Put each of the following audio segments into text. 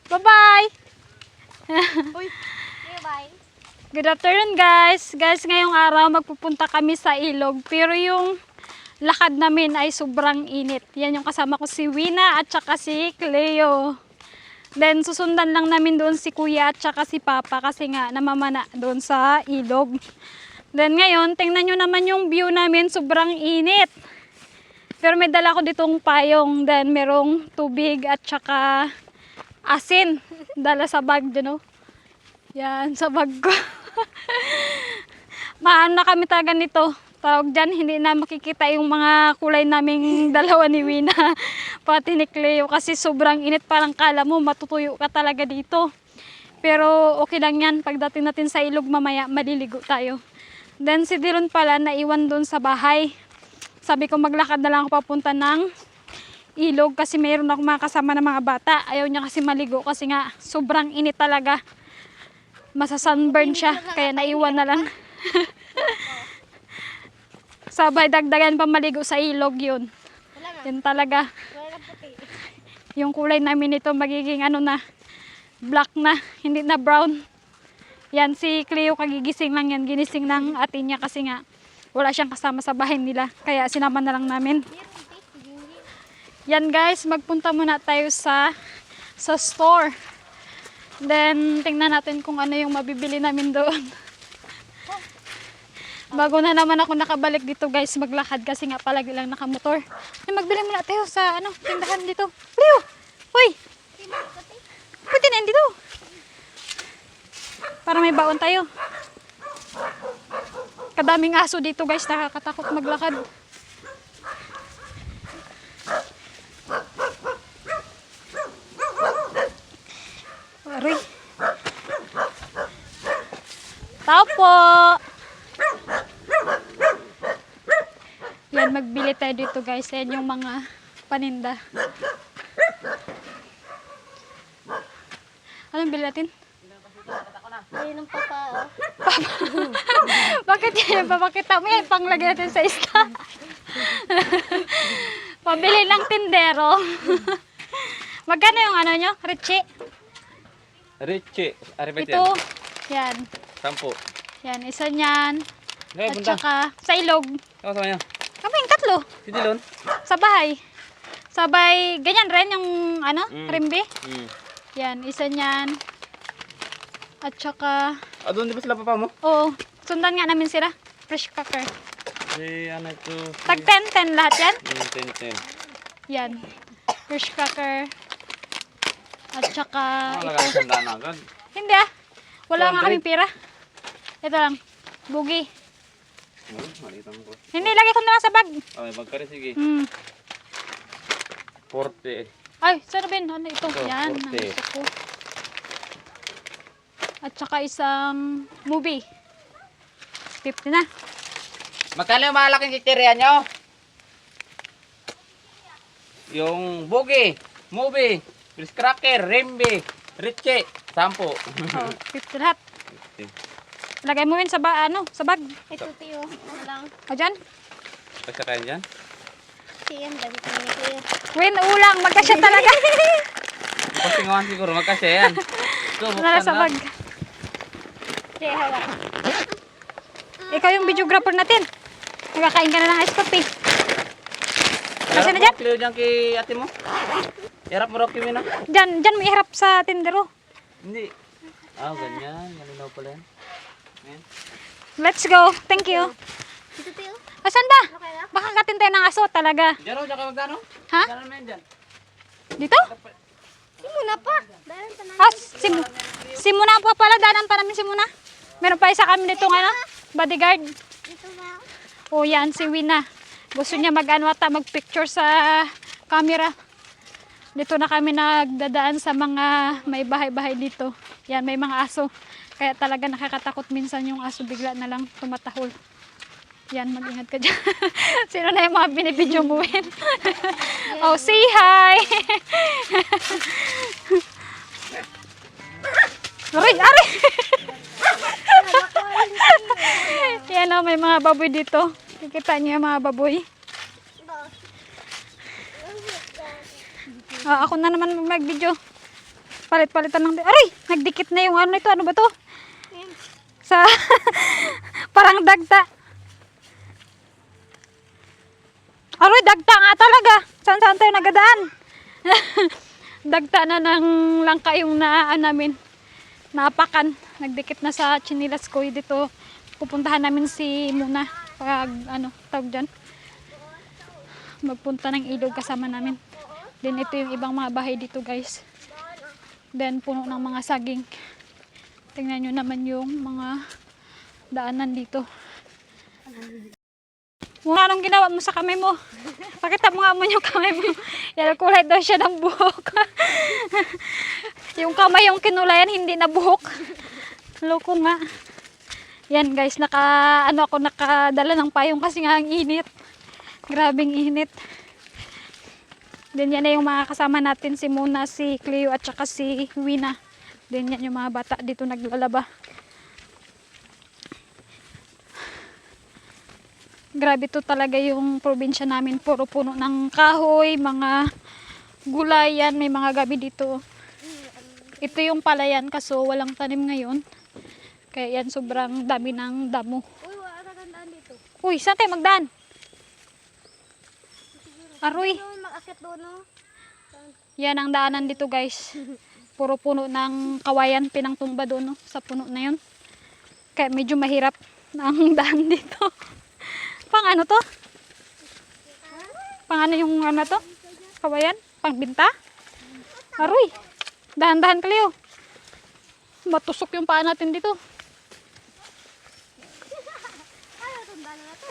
Bye-bye! Uy, bye. Good afternoon guys. Guys, ngayong araw magpupunta kami sa ilog. Pero yung lakad namin ay sobrang init. Yan yung kasama ko si Wina at saka si Cleo. Then susundan lang namin doon si Kuya at saka si Papa kasi nga namamana doon sa ilog. Then ngayon, tingnan nyo naman yung view namin. Sobrang init. Pero may dala ko ditong payong. Then merong tubig at saka asin. Dala sa bag dyan, oh. Yan, sa bag ko. Maano na kami talaga nito. Tawag dyan, hindi na makikita yung mga kulay naming dalawa ni Wina. Pati ni Cleo. Kasi sobrang init, parang kala mo matutuyo ka talaga dito. Pero okay lang yan. Pagdating natin sa ilog mamaya, maliligo tayo. Then si Dylan pala, naiwan doon sa bahay. Sabi ko maglakad na lang ako papunta ng ilog kasi mayroon ako mga kasama ng mga bata. Ayaw niya kasi maligo kasi nga sobrang init talaga. Masa-sunburn siya kaya naiwan na lang. Sabay dagdagan pa maligo sa ilog yun. Yun talaga. Yung kulay namin ito magiging ano na, black na, hindi na brown. Yan si Cleo kagigising lang yan. Ginising ng atin niya kasi nga wala siyang kasama sa bahay nila. Kaya sinama na lang namin. Yan guys, magpunta muna tayo sa store. Then, tingnan natin kung ano yung mabibili namin doon. Bago na naman ako nakabalik dito guys, maglakad kasi nga palagi lang nakamotor. Ay, magbili muna tayo sa tindahan dito. Leo! Uy! Pwede na yun dito. Para may baon tayo. Kadaming aso dito guys, nakakatakot maglakad. Aray. Tao po. Yan, magbili tayo dito guys. Yan yung mga paninda. Anong bili natin? Ayun ang papa, oh. Bakit yan? Papakita mo yan. Panglagay natin sa isla. Pabili lang tindero. Magkano yung ano nyo? Richie? Richie, aripet Ito. yan. Yan. 10. Yan, isa niyan. Okay, At punta. saka sa ilog. Ako sa kanya. Kaming tatlo. Si Dilon. Sa bahay. Sabay, ganyan rin yung rimbi. Yan, isa niyan. At saka, Doon di ba sila papa mo? oo, sundan nga namin sila. Fresh cracker. Si ano ito? Tag 10 lahat yan. 10. Yan. Fresh cracker. At saka, Wala ito. kang sandaan agad. Hindi ah. Wala nga 200. kaming pira. Ito lang. Bugi. Malitan ko. Hindi, lagay ko na lang sa bag. Okay, magkari sige. 40. Ay, saan ba yun? Ano ito? Ito, Yan. 40. Gusto ko. At saka isang movie. 50 na. Magkano yung malaking kiteriya nyo? Yung bugi, movie, fish cracker, rimbi, Richie, 10. Oh, 50 lahat. Lagay mo yun sa, sa bag. Ito, tiyo. Ano lang. O dyan. Kasi kaya dyan? Siyan, dami ko na tiyo. Win, ulang. Magkasya talaga. Pasingawan siguro, magkasya yan. So, Nala sa bag. Siya, hawa. Ikaw yung videographer natin. Nagkakain ka na ng ice coffee. Kasi na dyan? Cleo dyan kay ate mo. Yarap mo raw kimi na. Dyan mo iharap sa tindero. Hindi. Ganyan. Malinaw pala yan. Ayan. Let's go. Thank you. Ito, tiyo. Asan ba? Okay na? Baka katin tayo ng aso talaga. Diyan o, diyan ka magdano? Ha? Diyan naman yan dyan. Dito? Hindi muna pa. Dahil pa na. Ah, simuna pa pala. Danan pa namin simuna. Meron pa isa kami ditong bodyguard. Ito na. O yan, si Wina. Gusto niya mag-picture sa camera. Dito na kami nagdadaan sa mga may bahay-bahay dito. Yan, may mga aso. Kaya talaga nakakatakot minsan yung aso bigla na lang tumatahol. Yan, mag-ingat ka dyan. Sino na yung mga binibidyo mo? Oh, say hi! Aray, aray! Yan o, may mga baboy dito. Kikita niyo yung mga baboy. Ako na naman mag-video. Palit-palitan lang. Aray! Nagdikit na yung ano ito. Ano ba to? Ayan. Sa parang dagta. Aroy, dagta nga talaga. Saan tayo nagadaan? Dagta na ng langka yung namin. Napakan. Nagdikit na sa chinilas ko dito. Pupuntahan namin si Muna. Pag ano, tawag dyan. Magpunta ng ilog kasama namin. Then ito yung ibang mga bahay dito guys. Then puno ng mga saging. Tingnan nyo naman yung mga daanan dito. Muna, anong ginawa mo sa kamay mo? Pakita mo nga mo yung kamay mo. Yan, kulay daw siya ng buhok. Yung kamay yung kinulayan, hindi na buhok. Loko nga. Yan guys, nakadala ng payong kasi nga ang init. Grabing init. Then yan na yung mga kasama natin, si Muna, si Cleo at saka si Wina. Then yan yung mga bata dito naglalaba. Grabe to talaga yung probinsya namin. Puro puno ng kahoy, mga gulayan, may mga gabi dito. Ito yung palayan kaso walang tanim ngayon. Kaya yan sobrang dami ng damo. Uy, wala ka tandaan dito. Uy, saan tayo magdaan? Aroy. Doon, mag-akit doon, no? Yan ang daanan dito guys. Puro puno ng kawayan, pinangtumba doon no, sa puno na yun. Kaya medyo mahirap ang daan dito. Pang ano to? Pang ano yung ano to? Kawayan? Pang binta? Aroy. Dahan-dahan Cleo. Matusok yung paa natin dito. Ayaw, tandaan na ito.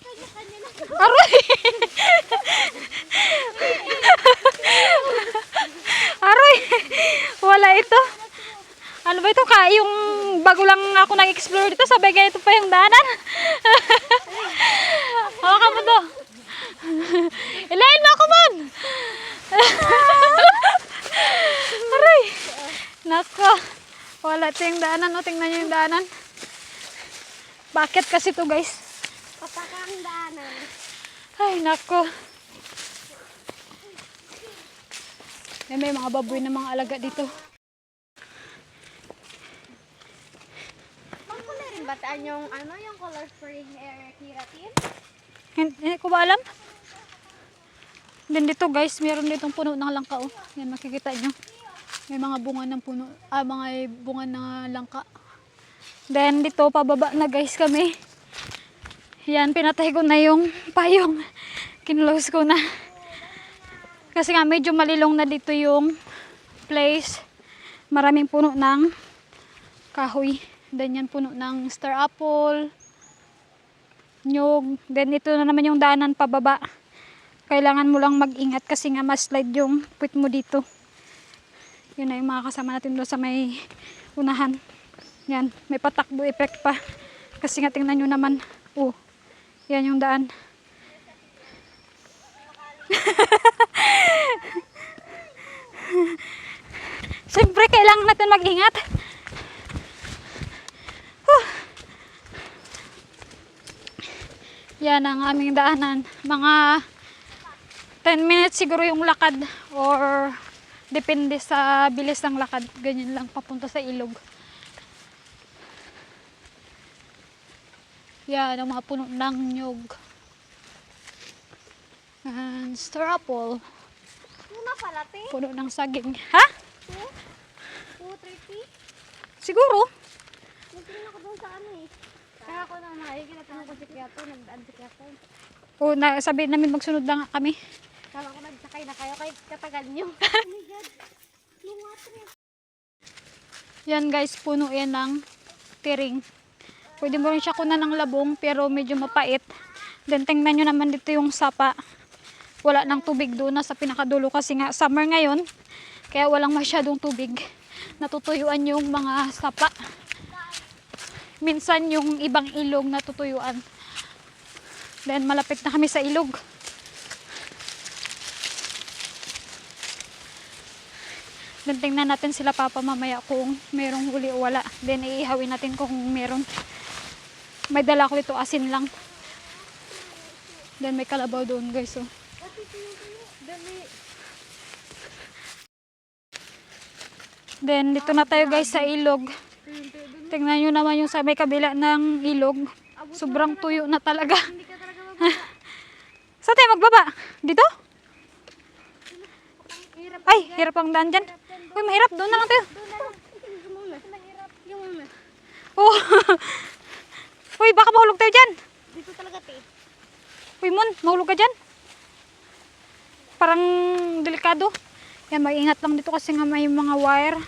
Kanya-kanya na. Aroy! Aroy! Wala ito. Ano ba ito? Yung bago lang ako nag-explore dito, sabay ganito pa yung daanan. Hawakan mo to. Ilayin mo ako man! Aray! Nako. Wala ito yung daanan. O, tingnan nyo yung daanan. Bakit kasi to guys? Patakang daanan. Ay, nako. May mga baboy na mga alaga dito. Magkulay rin bataan yung ano, yung color spring air keratin? Hindi ko ba alam? Then dito guys, meron ditong puno ng langka. Oh. Yan, makikita nyo. May mga bunga ng puno. Mga bunga ng langka. Then dito, pababa na guys kami. Yan, pinatay ko na yung payong. Kinlose ko na. Kasi nga medyo malilong na dito yung place. Maraming puno ng kahoy. Then yan puno ng star apple, nyog. Then ito na naman yung daanan pababa. Kailangan mo lang mag-ingat kasi nga ma-slide yung puwit mo dito. Yun na yung mga kasama natin doon sa may unahan. Yan, may patakbo effect pa. Kasi nga tingnan nyo naman. Oh, yan yung daan. Siyempre, kailangan natin mag-ingat. Yan ang aming daanan. Mga 10 minutes siguro yung lakad or depende sa bilis ng lakad. Ganyan lang papunta sa ilog. Yan ang mga puno ng nyog. And star apple. Muna pala, te. Puno ng saging. Ha? 230? Siguro. Nagtingin ako doon sa ano eh. Kaya ako na maigil at ano ko si Kiato, nagdaan si Kiato. O, sabihin namin magsunod na nga kami. Kala ko nagsakay na kayo, kay katagal nyo. Oh my God. Yan guys, puno yan ng tiring. Pwede mo rin siya kunan ng labong pero medyo mapait. Then tingnan nyo naman dito yung sapa. Wala ng tubig doon na sa pinakadulo kasi nga summer ngayon. Kaya walang masyadong tubig. Natutuyuan yung mga sapa. Minsan yung ibang ilog natutuyuan. Then malapit na kami sa ilog. Then tingnan natin sila papa mamaya kung merong huli o wala. Then iihawin natin kung meron. May dala ko ito asin lang. Then may kalabaw doon guys. Oh. Then dito na tayo guys sa ilog. Tingnan nyo naman yung sa may kabila ng ilog. Sobrang tuyo na talaga. Hindi ka talaga mababa. Saan tayo magbaba? Dito? Hirap. Ay, hirap ang daan dyan. Uy, mahirap. Doon na lang tayo. Doon na lang. Yung muna. Mahirap. Yung muna. Oh. Uy, baka mahulog tayo dyan. Dito talaga te. Uy, Mon, mahulog ka dyan. Parang delikado. Yan, mag-ingat lang dito kasi nga may mga wire.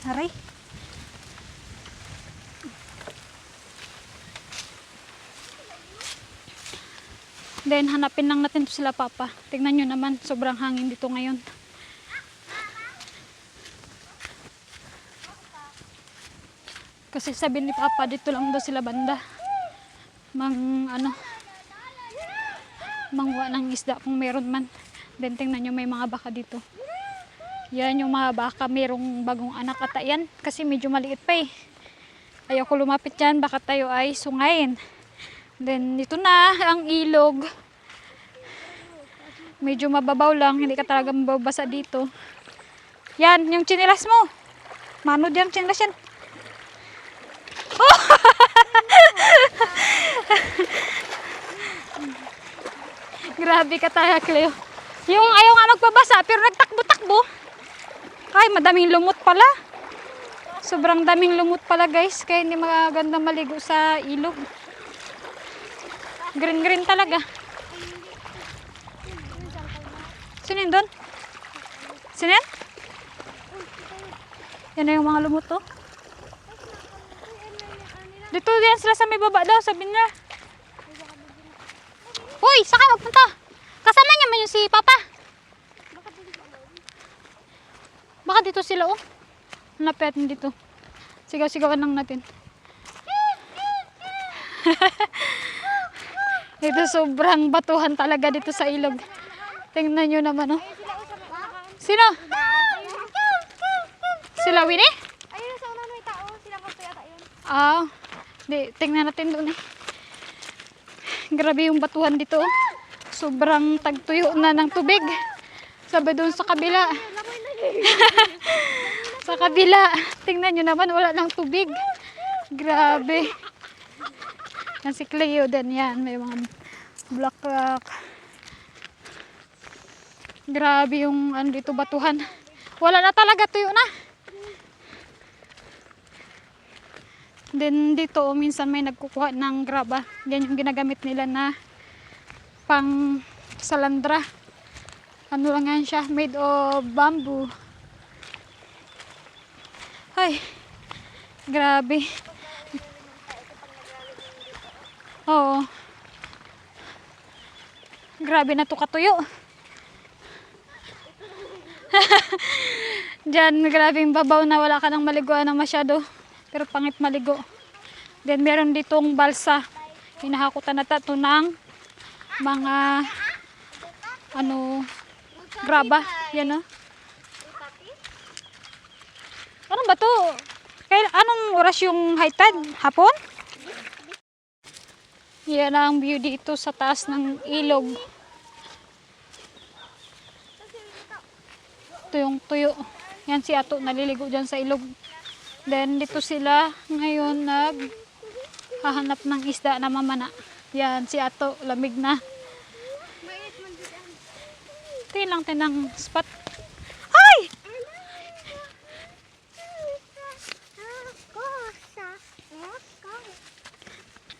Aray. Then, hanapin lang natin to sila papa. Tingnan nyo naman, sobrang hangin dito ngayon. Kasi sabi ni papa, dito lang daw sila banda. Mangwa ng isda kung meron man. Then, tingnan nyo, may mga baka dito. Yan yung mga baka, merong bagong anak ata yan. Kasi medyo maliit pa eh. Ayoko lumapit dyan, baka tayo ay sungayin. Then, dito na ang ilog. Medyo mababaw lang, hindi ka talaga mababasa dito. Yan, yung chinilas mo. Manod yan, chinilas yan. Oh! Grabe ka talaga, Cleo. Yung ayaw nga magbabasa, pero nagtakbo-takbo. Ay, madaming lumot pala. Sobrang daming lumot pala, guys. Kaya hindi maganda maligo sa ilog. Green-green talaga. Sino yun doon? Sino yan? Yan na yung mga lumot, oh. Dito yan sila sa may baba daw, sabi nila. Uy, saan ka magpunta? Kasama niya man yung si Papa. Baka dito sila, oh. Hanapin natin dito. Sigaw-sigawan lang natin. Dito sobrang batuhan talaga dito sa ilog. Tingnan nyo naman, oh. Sino? Sila Winnie? Ayun sa una may tao. Sila ko yata yun. Ah, di, tingnan natin doon eh. Grabe yung batuhan dito, oh. Sobrang tagtuyo na ng tubig. Sabi doon sa kabila. Sa kabila. Tingnan nyo naman, wala ng tubig. Grabe. Yan si Cleo din yan. May mga black rock. Grabe yung ano dito, batuhan. Wala na talaga, tuyo na. Then dito, minsan may nagkukuha ng graba. Yan yung ginagamit nila na pang salandra. Ano lang yan siya, made of bamboo. Ay, grabe. Oo. Grabe na to katuyo. Diyan, grabe yung babaw na wala ka nang maliguan na masyado. Pero pangit maligo. Then meron ditong balsa. Hinahakutan na tato ng mga graba. Yan, oh. Ano ba to? Anong oras yung high tide? Hapon? Yan ang view dito sa taas ng ilog. Ito yung tuyo. Yan si Ato naliligo dyan sa ilog. Then dito sila ngayon hahanap ng isda na mamana. Yan si Ato, lamig na. Ito yun lang tinang spot. Ay!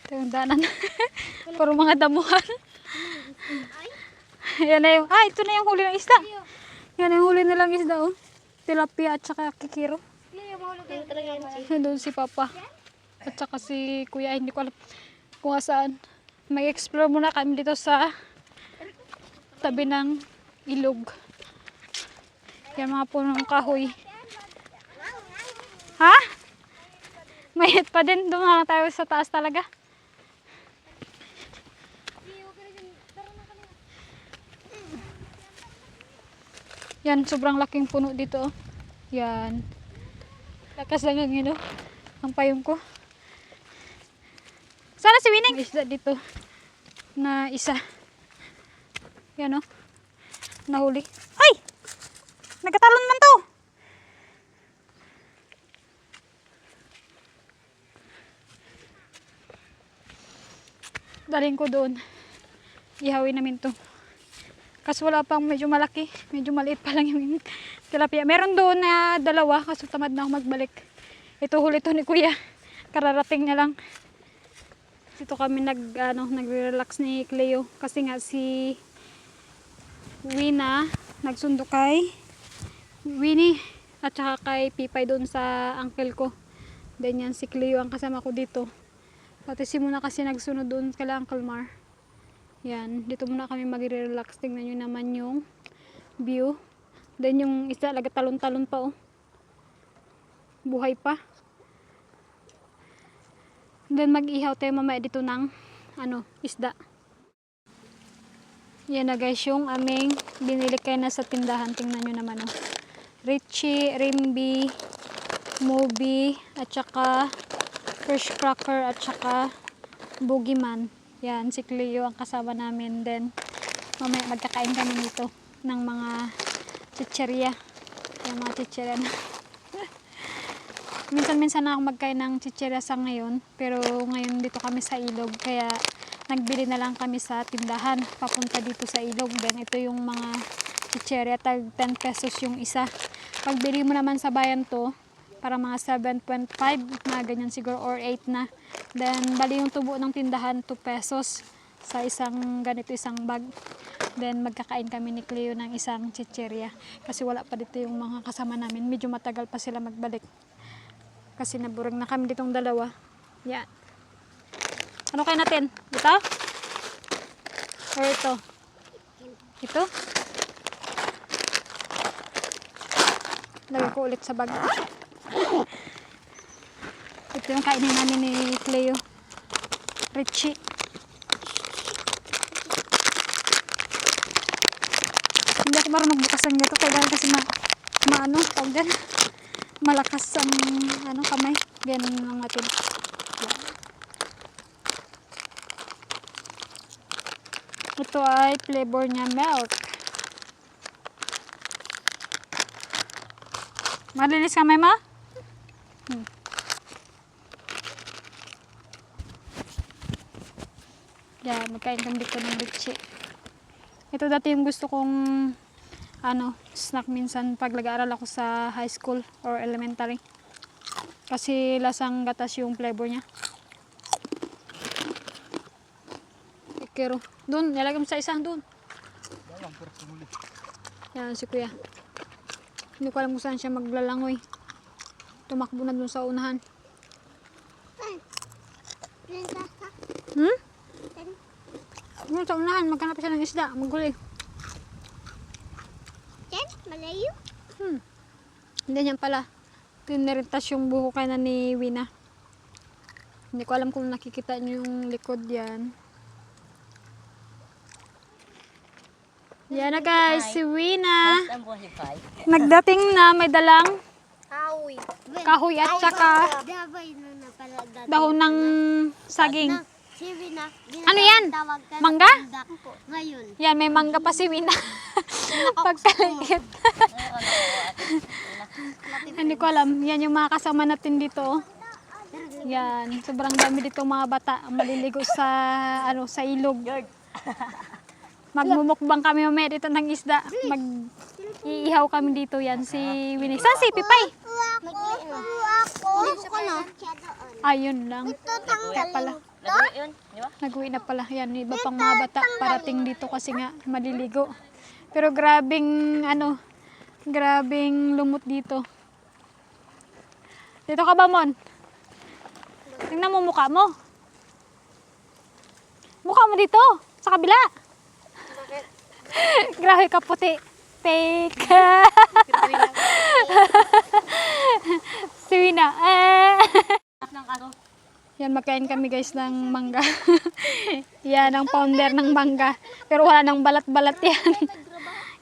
Ito yung danan. Puro mga damuhan. Yan na yung, ito na yung huli ng isda. Yan na yung huli nilang isda, oh. Tilapia at saka kikiro. Doon si Papa. At saka si Kuya, hindi ko alam kung saan. Mag-explore muna kami dito sa tabi ng ilog. Yan mga punong kahoy. Ha? Mayit pa din. Doon na tayo sa taas talaga. Yan, sobrang laking puno dito. Oh. Yan. Lakas lang ang ang payong ko. Sana si Winning. May isda dito na isa. Yan, oh. Nahuli. Ay! Nagkatalon man to. Daling ko doon. Ihawin namin to. Kaso wala pang medyo malaki. Medyo maliit pa lang yung tilapia. Meron doon na dalawa. Kaso tamad na ako magbalik. Ito huli to ni kuya. Kararating niya lang. Dito kami nagre-relax ni Cleo. Kasi nga si Wina nagsundo kay Winnie at saka kay Pipay doon sa uncle ko. Then yan si Cleo ang kasama ko dito. Pati si Muna kasi nagsunod doon kay Uncle Mar. Yan, dito muna kami magre-relax. Tingnan nyo naman yung view. Then yung isda, talon-talon pa oh. Buhay pa. Then mag-ihaw tayo mamaya dito ng isda. Yan na guys, yung aming binili kayo na sa tindahan. Tingnan nyo naman oh. Richie, Rimby, Moby, at saka Fish Cracker, at saka Boogeyman. Yan, si Cleo ang kasama namin. Then, mamaya magkakain kami nito ng mga chicherya. Yung mga chicherya na. Minsan-minsan na ako magkain ng chicherya sa ngayon. Pero ngayon dito kami sa ilog. Kaya nagbili na lang kami sa tindahan. Papunta dito sa ilog. Then, ito yung mga chicherya. Tag 10 pesos yung isa. Pagbili mo naman sa bayan to, para mga 7.5, mga ganyan siguro, or 8 na. Then, bali yung tubo ng tindahan, 2 pesos sa isang ganito, isang bag. Then, magkakain kami ni Cleo ng isang chicherya. Kasi wala pa dito yung mga kasama namin. Medyo matagal pa sila magbalik. Kasi naburag na kami ditong dalawa. Yan. Ano kaya natin? Ito? Or ito? Ito? Lagay ko ulit sa bag. Ito yung kainin namin ni Cleo. Richie. Hindi ako marunong magbukas ng gato. Kaya kasi tawag dyan. Malakas ang kamay. Ganyan lang natin. Ito ay flavor niya milk. Malinis kamay ma? Yan, magkain kami dito ng Richie. Ito dati yung gusto kong snack minsan pag nag-aaral ako sa high school or elementary. Kasi lasang gatas yung flavor niya. Ikero. Doon, nilagay mo sa isang doon. Yan si kuya. Hindi ko alam kung saan siya maglalangoy. Tumakbo na doon sa unahan. Doon sa unahan, maghanap siya ng isda. Maguli. Malayo? Hindi niyan pala. Tinirintas yung buho kaya na ni Wina. Hindi ko alam kung nakikita niyo yung likod yan. Yan na guys, si Wina. Nagdating na, may dalang kahoy at saka dahon ng saging. Ano yan? Mangga? Ngayon. Yan, may mangga pa si Wina. Pagkaligit. Hindi ko alam. Yan yung mga kasama natin dito. Yan, sobrang dami dito mga bata maliligo sa sa ilog. Magmumukbang kami mamaya dito ng isda. Mag-iihaw kami dito. Yan si Winnie. Saan si Pipay? Ayun lang. Kaya pala. Nag-uwi na pala. Yan, iba pang mga bata parating dito kasi nga maliligo. Pero grabing grabing lumot dito. Dito ka ba, Mon? Tingnan mo mukha mo. Mukha mo dito, sa kabila. Grabe ka puti. Fake. Si Wina. Yan, magkain kami guys ng mangga. Yan, ang founder ng mangga. Pero wala nang balat-balat yan.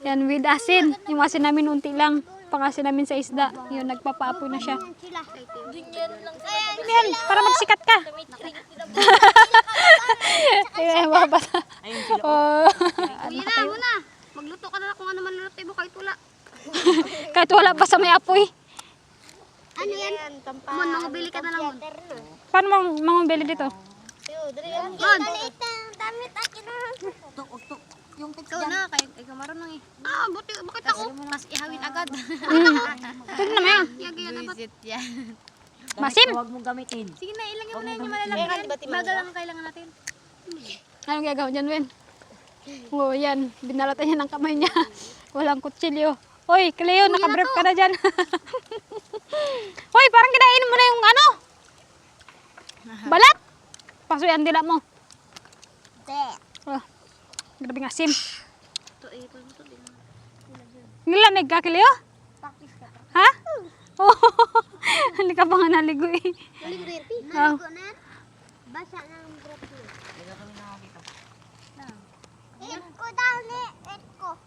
Yan, with asin. Yung asin namin unti lang. Pang-asin namin sa isda. Yun, nagpapaapoy na siya. Yan, para magsikat ka. Ayun, babata. Muna. Magluto ka na kung ano man luto mo kay tula. Kahit wala pa sa may apoy. Ano yan? Mon, mangubili ka na lang, Mon. Paano mangubili dito? Mon! Damit akin na. Yung ikaw na, ikaw marunong eh. Bakit ako? Mas ihawin agad. Pwede naman yan. Yagi dapat. Masim. Huwag mong gamitin. Sige na, ilagay mo na yan yung malalaki. Bagal lang kailangan natin. Anong gagawin dyan, Wen? Oo, yan. Binalatan niya ng kamay niya. Walang kutsilyo. Hoy, Cleo, nakabrief ka na dyan. Hoy, parang kinain mo na yung ano? Balat. Pasoy ang dila mo. Oh, grabe nga, sim. Nilamig ka, Cleo? Ha? Oh, hindi ka pa nga naligo eh. Oh. Basa ng breath mo. Eat ko daw ni. Eat ko.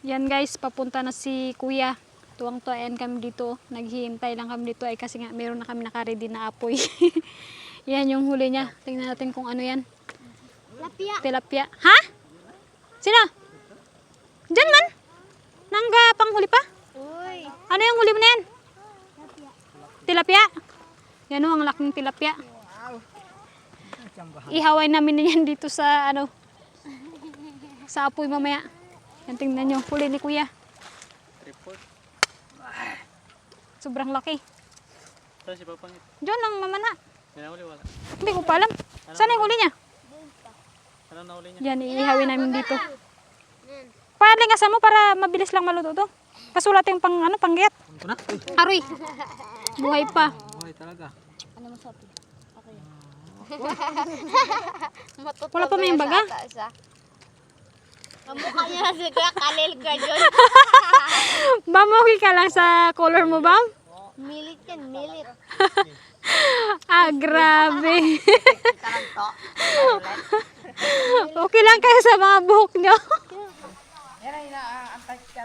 Yan guys, papunta na si Kuya. Tuwang-tuwain kami dito. Naghihintay lang kami dito ay kasi nga meron na kami nakaready na apoy. Yan yung huli niya. Tingnan natin kung ano yan. Lapia. Tilapia. Ha? Sino? Diyan man? Nangga panghuli pa? Uy. Ano yung huli mo na yan? Tilapia. Yan o, ang laking tilapia. Ihaway namin yan dito sa ano, sa apoy mamaya. Yan, tingnan nyo. Huli ni Kuya. Sobrang laki. Saan si Papangit? Diyan lang mamana. Pinahuli wala. Hindi ko pa alam. Saan yung huli niya? Ano nahuli niya? Yan, iihawin namin dito. Palingasan mo para mabilis lang maluto to. Kasulat yung pang, ano, panggiyat. Ano na? Aroy. Buhay pa. Buhay talaga. Wala pa may baga. Kamukha niya na si Kuya Kalil ka dyan. Bamuhi ka lang sa color mo, Bam? Milit yan, milit. Ah, grabe. Okay lang kayo sa mga buhok nyo.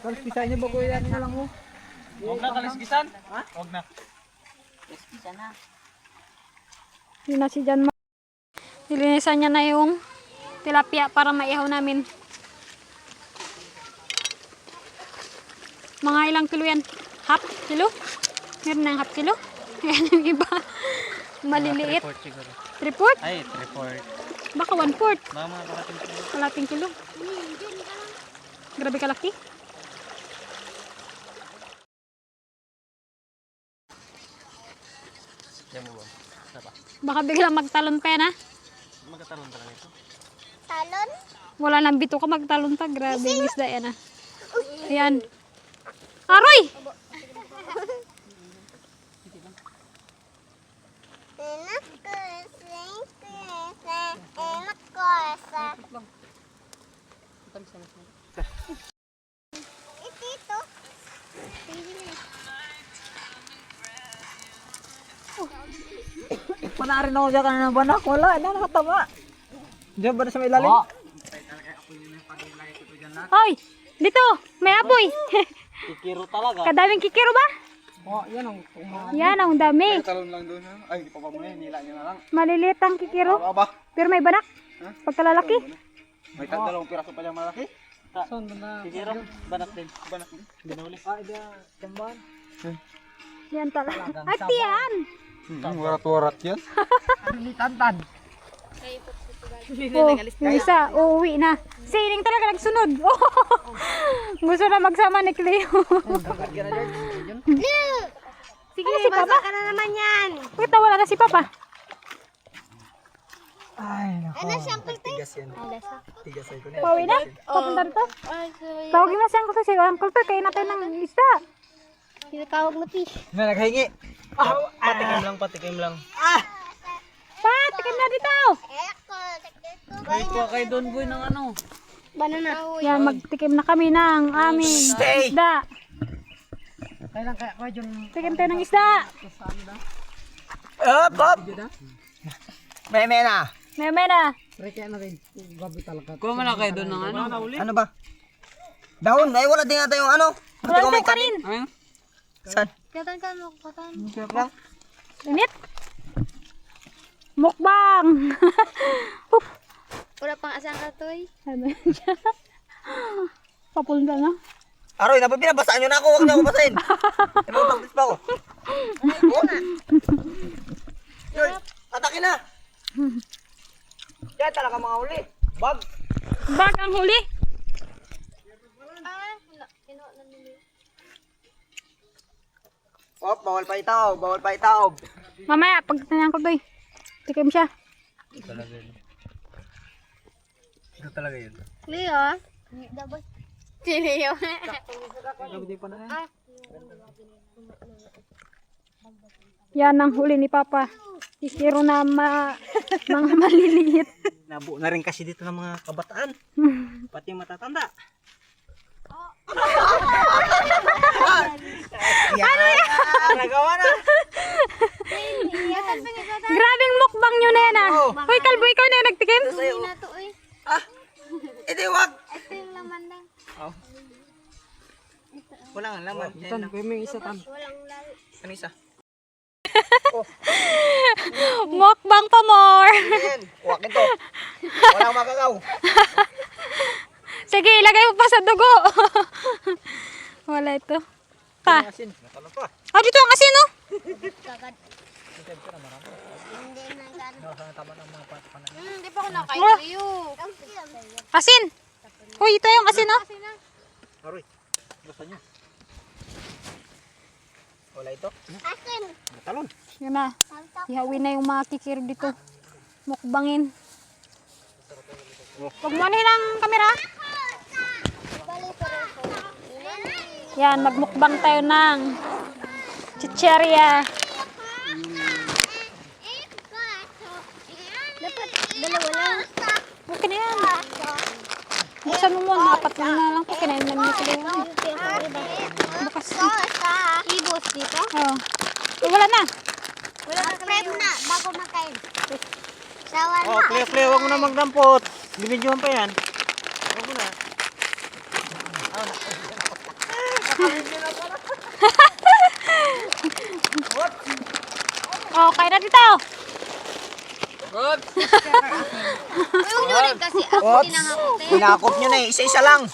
Kalpisan niyo ba ko yan na lang mo? Huwag na kalisgisan. Ha? Huwag na. Yun na si Jan. Nilinisan niya na yung tilapia para maihaw namin. Mga ilang kilo yan? Half kilo? Meron na yung half kilo? Yan yung iba. Maliliit. Report siguro. 3/4? Ay, report. Baka 1/4. Baka mga karating siguro. Kalating kilo. Grabe kalaki. Yan mo ba? Sapa. Baka biglang magtalon pa yan ha. Magkataroon talaga ito. Talon? Wala nang bito ka magtalon pa. Grabe yung isda yan ha. Ayan. Aroy! Enak ko, enak ko. Ito. Panarin ako dyan kanina ba na? Wala, na nakatama. Diyan ba na sa may ilalim? Hoy! Dito! May apoy! Kikiro talaga. Kadaming kikiro ba? Oh, yan ang Yan ang dami. Talon lang doon. Ay, hindi pa muna. Nila niya na lang. Maliliit ang kikiro. Aba, Pero may banak. Pagkalalaki. may dalawang piraso pa dyan malaki. son na. Kikiro. Banak din. Banak din. Binahuli. Ah, ida tamban. Yan talaga. Ay, tiyan! Warat-warat yan. Ni tantan. Oh, yung isa, uuwi na. Sining talaga nagsunod. Oh, gusto na magsama ni Cleo. Sige, Ano si Papa? ka na naman yan. Bakit nawala na si Papa? Ay, nako. Ano siyang kulti? Tigas yan. Tigas ay ko na. Pauwi na? Papunta rito? Tawagin mo siyang kasi Uncle Pe, kain natin ng isda. Tinatawag na fish. May naghahingi. Patikim lang, patikim lang. Pa, tikim na dito. Ay, kuha kayo doon, boy, ng ano. Banana. Yan, magtikim na kami ng aming isda. Kailan kaya ko dyan? Tikim tayo ng isda. Up, up! Meme na. May na. Pre, kaya na rin. Gabi talaga. Kuha mo na kayo doon ng ano. Ano ba? Dahon? Ay, wala din ata yung ano. Pati ko Wala may ka rin. Ayun. Saan? Katan ka mo, katan. Lang. Init. Mukbang. Wala pang asang katoy. Ano yan? Papunta na. Aroy, binabasaan nyo na ako. Huwag na ako basahin. Mag-practice pa ako. Yoy, atake na. Yan talaga mga huli. Bag. Bag ang huli. Oh, bawal pa itaob. Bawal pa itaob. Mamaya, pagtanyan ko to tikim siya. Ito talaga yun. Leo. Si Leo. Gabi pa na yan. Yan ang huli ni Papa. Isiro na mga maliliit. Nabuo na rin kasi dito ng mga kabataan. Pati yung matatanda. Yan. Nagawa na. Grabing mukbang nyo na yan ah. Hoy, kalbo, ikaw na yung nagtikim. Ito wag. Ito yung laman lang. Wala nga laman. Tan, may isa tan. Ano isa? Mukbang pa more. Yan. Huwag ito. Walang makakaw. Sige, ilagay mo pa sa dugo. Wala ito. Ta. Asin. Natalo pa. Ah, dito ang asin, no? Hindi na gano'n. Tama ng mga patpanan. Hindi pa ako nakain, Oh. Leo. Asin. Uy, ito yung asin, no? Aroy. Gusto nyo. Wala ito. Akin. Natalon. Yan na. Ihawin na yung mga kikir dito. Mukbangin. Huwag mo ang kamera. Yan, magmukbang tayo ng chicheria. Dapat dalawa lang. Okay na yan. Buksan mo muna. Apat na lang po. Kinain namin na sila yun. Bukas. Ibos dito? Oh. Wala na. Wala na prep na bago makain. Sawa na. Oh, clear. Huwag mo na magdampot. Binidyohan pa yan. Huwag mo na. Oh, kain na dito. Huwag nyo rin kasi ako Oops. tinangakot eh. Pinakop nyo na eh. Isa-isa lang.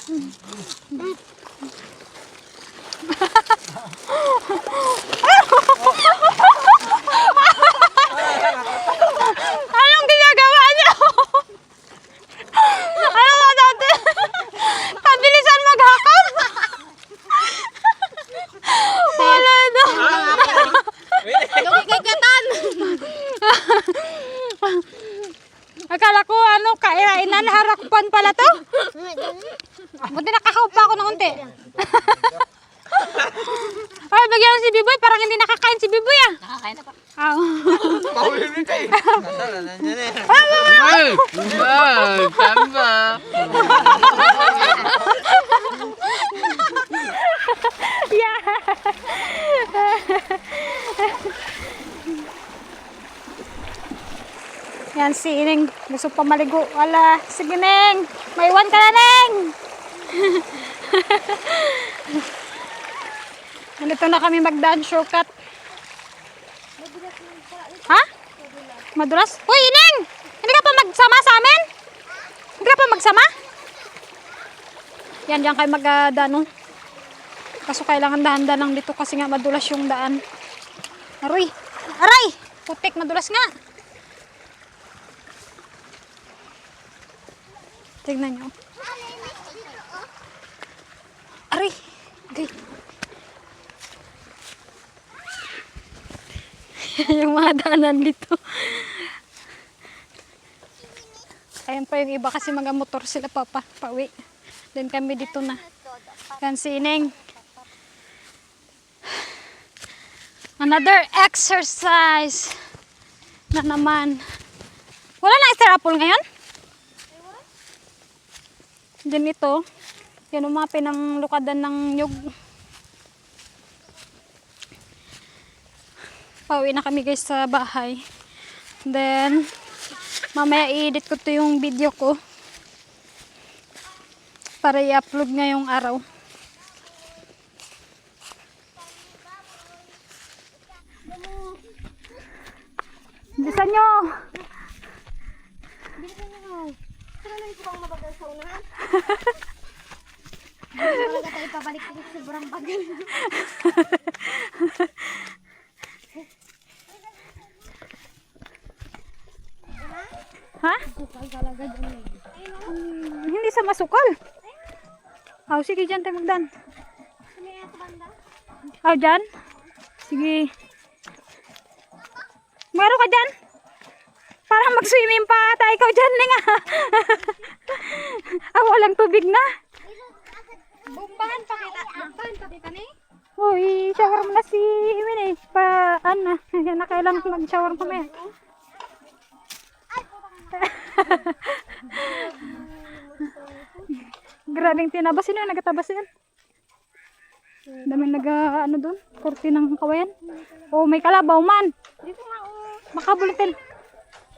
Anong ginagawa niyo? Ano ba dati? Kabilisan maghakot? Wala na. Gagatan! Akala ko kairainan, harakupan pala to. Buti nakahawp pa ako ng unti. Ay, bagyan mo si Biboy, parang hindi nakakain si Biboy ah. Nakakain na pa. Pahuli nito eh. Nasala na dyan eh. Tama. Yeah. Yan si Ining, gusto pa maligo. Wala, sige Neng, maiwan ka na Neng. Nandito na kami magdaan shortcut. Ha? Madulas? Uy Ining, hindi ka pa magsama sa amin? Hindi ka pa magsama? Yan, diyan kayo magdaan. Kaso kailangan dahan-dahan lang dito kasi nga madulas yung daan. Aroy! Aray! Putik, madulas nga. Tignan nyo. Aray! Okay. Yung mga daanan dito. Ayan pa yung iba kasi mga motor sila pauwi. Then kami dito na. Yan si Ineng. Another exercise na naman. Wala na Easter apple ngayon? Then ito, yan mga pinanglukadan ng nyug. Pauwi na kami guys sa bahay. Then, mamaya i-edit ko to yung video ko. Para i-upload ngayong araw. Bilisan nyo! Talaga tayo pabalik dito sa sobrang bagal. Ha? Hindi sa masukal. Oh, sige dyan tayo magdan. Oh, dyan? Sige. Meron ka dyan? Parang mag-swimming pa ata ikaw dyan, Linga. Walang tubig na. Bumbahan pa kita ni. Uy, shower mo na si Iwin eh. Nakailang mag-shower pa may. Grabing tinabas. Sino yung nagatabas yan? Daming doon. Kurti ng kawayan. Oh, may kalabaw man. Dito nga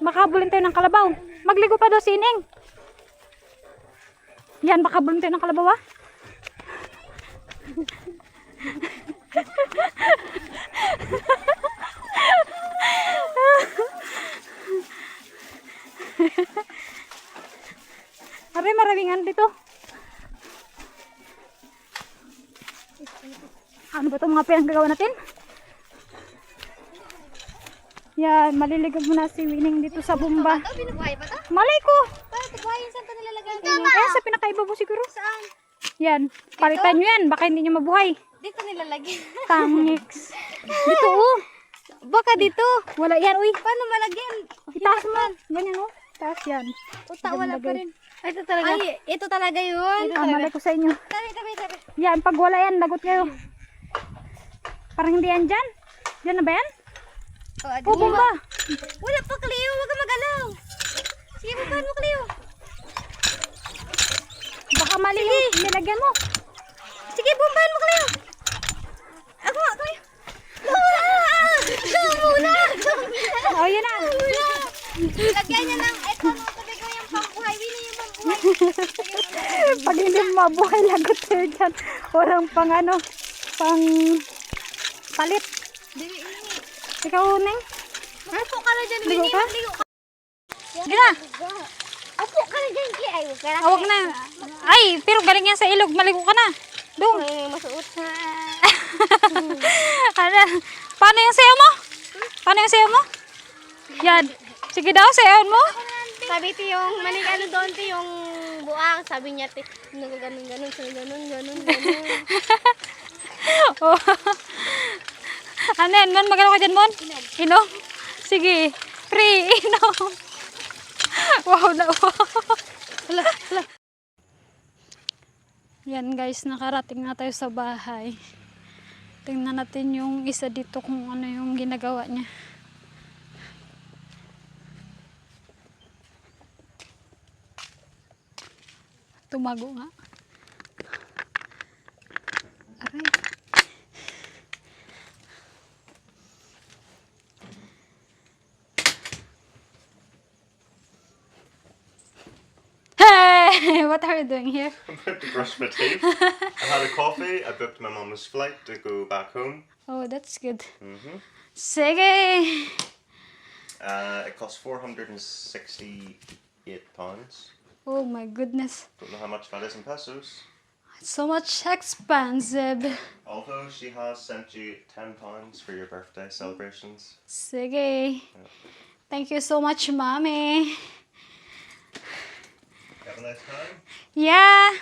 Makabulin tayo ng kalabaw. Magligo pa daw si Ining. Yan, makabulin tayo ng kalabaw ah. Aray, maraming ano dito. Ano ba itong mga pinanggagawa natin? Yan, maliligo muna si Winning dito sa bumba. Ito, binubuhay pa to? Malay ko! Paano ito buhayin? Saan ito nilalagay? Kaya sa pinakaiba mo siguro. Saan? Yan, palitan nyo yan. Baka hindi nyo mabuhay. Dito nilalagay. Tangix. Dito oh. Baka dito. Wala yan, uy. Paano malagyan? Itaas mo. Ganyan oh. Taas yan. Uta, wala pa rin. Ay, ito talaga. Ay, ito talaga yun. Malay ko sa inyo. Tabi. Yan, pag wala yan, lagot kayo. Parang hindi yan dyan. Dyan na ba yan? Oh, bomba. Wala pa, Cleo. Huwag ka magalaw. Sige, bumbahan mo, Cleo. Baka mali yung nilagyan mo. Sige, bumbahan mo, Cleo. Ako nga, Cleo. Muna! Oh, yun na. Lagyan niya ng eto ng tubig ko yung pambuhay. Wili yung pambuhay. Pag hindi mo mabuhay, lagot kayo dyan. Walang pang palit. Ikaw, Neng? Upo ka na dyan, Ligo Winnie. ka? Ligo ka. Sige na. Upo ka na dyan, Ki. Ay, huwag ka na. Awag na. Ay, pero galing yan sa ilog. Maligo ka na. Doon. Ay, masuot na. Ano? Paano yung sayo mo? Paano yung sayo mo? Yan. Sige daw, sayon mo. Sabi ti yung maling ano doon ti yung buang. Sabi niya ti, ganun. Oh. Ano yan, Mon? Magano ka dyan, Mon? Inom? Sige. Free. Inom. Wow na wow. Hala. Yan guys, nakarating na tayo sa bahay. Tingnan natin yung isa dito kung ano yung ginagawa niya. Tumago nga. Aray. Hey! What are you doing here? I'm about to brush my teeth. I had a coffee. I booked my mum's flight to go back home. Oh, that's good. hmm Sige! It cost £468. Oh my goodness. Don't know how much that is in pesos. It's so much expensive. Although she has sent you £10 for your birthday celebrations. Sige. Thank you so much, Mommy. Have a nice time. Yeah.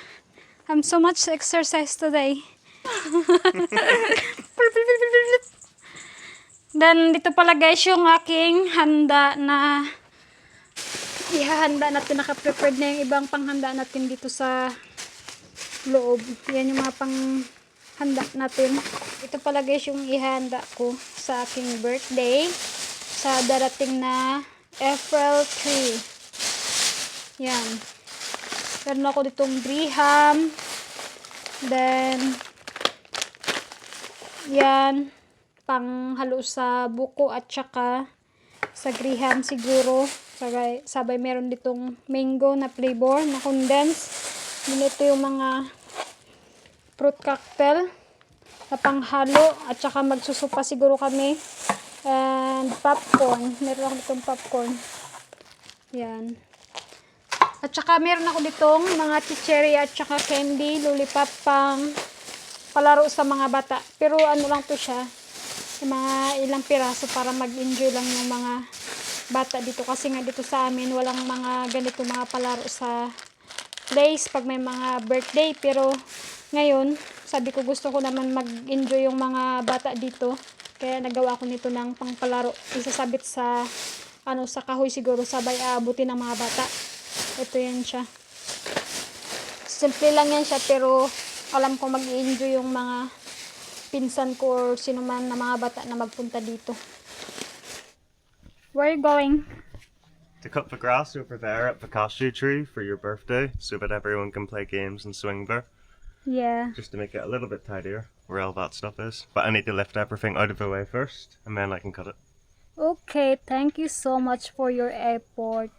I'm so much exercise today. Then, dito pala guys yung aking handa na ihahanda natin. Naka-prepared na yung ibang panghanda natin dito sa loob. Yan yung mga panghanda natin. Ito pala guys yung ihahanda ko sa aking birthday sa darating na April 3. Yan. Meron ako ditong graham. Then, yan. Panghalo sa buko at saka sa graham siguro. Sabay meron ditong mango na flavor na condense. Ito yung mga fruit cocktail na panghalo at saka magsusupa siguro kami. And popcorn. Meron ako ditong popcorn. Yan. At saka meron ako ditong mga chicheria at saka candy, lollipop pang palaro sa mga bata. Pero ano lang to siya, yung mga ilang piraso para mag-enjoy lang yung mga bata dito. Kasi nga dito sa amin, walang mga ganito mga palaro sa place pag may mga birthday. Pero ngayon, sabi ko gusto ko naman mag-enjoy yung mga bata dito. Kaya nagawa ko nito ng pangpalaro. Isasabit sa sa kahoy siguro sabay aabutin ng mga bata. Ito yan siya. Simple lang yan siya pero alam ko mag-enjoy yung mga pinsan ko or sino man na mga bata na magpunta dito. Where are you going? To cut the grass over there at the cashew tree for your birthday so that everyone can play games and swing there. Yeah. Just to make it a little bit tidier where all that stuff is. But I need to lift everything out of the way first and then I can cut it. Okay, thank you so much for your effort.